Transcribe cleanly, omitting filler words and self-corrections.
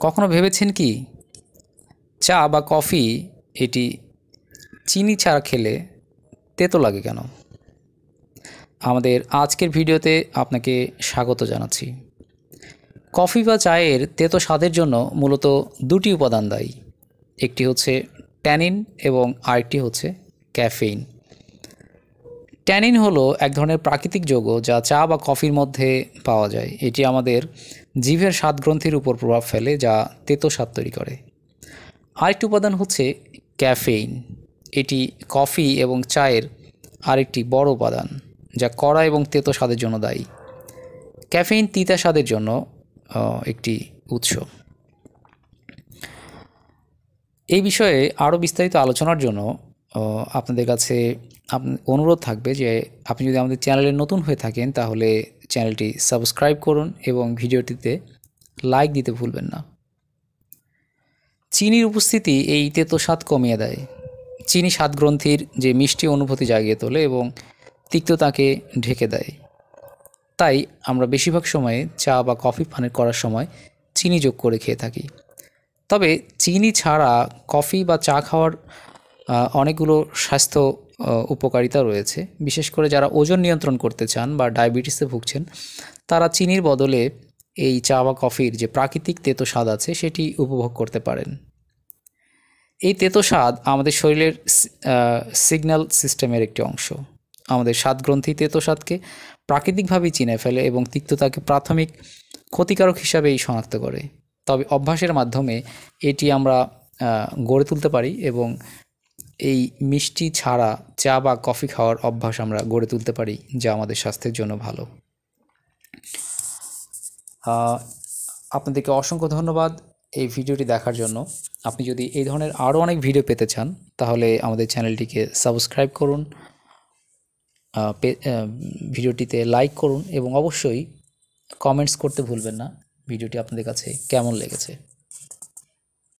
কখনো ভেবেছেন কি চা বা কফি এটি চিনি ছাড়া খেলে তেতো লাগে কেন? আমাদের আজকের ভিডিওতে আপনাকে স্বাগত জানাচ্ছি। কফি বা চায়ের তেতো স্বাদের জন্য মূলত দুটি উপাদান দায়ী। একটি হচ্ছে ট্যানিন এবং আরেকটি হচ্ছে ক্যাফেইন। ট্যানিন হলো এক ধরনের প্রাকৃতিক যৌগ যা চা বা কফির মধ্যে পাওয়া যায়। এটি আমাদের জিভের স্বাদগ্রন্থির উপর প্রভাব ফেলে, যা তেতো স্বাদ তৈরি করে। আরেকটি উপাদান হচ্ছে ক্যাফেইন। এটি কফি এবং চায়ের আরেকটি বড় উপাদান, যা কড়া এবং তেতো স্বাদের জন্য দায়ী। ক্যাফেইন তিতা স্বাদের জন্য একটি উৎস। এই বিষয়ে আরও বিস্তারিত আলোচনার জন্য আপনাদের কাছে অনুরোধ থাকবে যে আপনি যদি আমাদের চ্যানেলে নতুন হয়ে থাকেন তাহলে চ্যানেলটি সাবস্ক্রাইব করুন এবং ভিডিওটিতে লাইক দিতে ভুলবেন না। চিনির উপস্থিতি এই তেতো স্বাদ কমিয়ে দেয়। চিনি স্বাদগ্রন্থির যে মিষ্টি অনুভূতি জাগিয়ে তোলে এবং তিক্ততাকে ঢেকে দেয়। তাই আমরা বেশিরভাগ সময়ে চা বা কফি পান করার সময় চিনি যোগ করে খেয়ে থাকি। তবে চিনি ছাড়া কফি বা চা খাওয়ার অনেকগুলো স্বাস্থ্য উপকারিতা রয়েছে। বিশেষ করে যারা ওজন নিয়ন্ত্রণ করতে চান বা ডায়াবেটিসে ভুগছেন, তারা চিনির বদলে এই চা বা কফির যে প্রাকৃতিক তেতো স্বাদ আছে সেটি উপভোগ করতে পারেন। এই তেতো স্বাদ আমাদের শরীরের সিগন্যাল সিস্টেমের একটি অংশ। আমাদের স্বাদগ্রন্থি তেতো স্বাদকে প্রাকৃতিকভাবেই চিনে ফেলে এবং তিক্ততাকে প্রাথমিক ক্ষতিকারক হিসাবেই শনাক্ত করে। তবে অভ্যাসের মাধ্যমে এটি আমরা গড়ে তুলতে পারি এবং এই মিষ্টি ছাড়া চা বা কফি খাওয়ার অভ্যাস আমরা গড়ে তুলতে পারি, যা আমাদের স্বাস্থ্যের জন্য ভালো। আপনাদেরকে অসংখ্য ধন্যবাদ এই ভিডিওটি দেখার জন্য। আপনি যদি এই ধরনের আরও অনেক ভিডিও পেতে চান তাহলে আমাদের চ্যানেলটিকে সাবস্ক্রাইব করুন, ভিডিওটিতে লাইক করুন এবং অবশ্যই কমেন্টস করতে ভুলবেন না ভিডিওটি আপনাদের কাছে কেমন লেগেছে।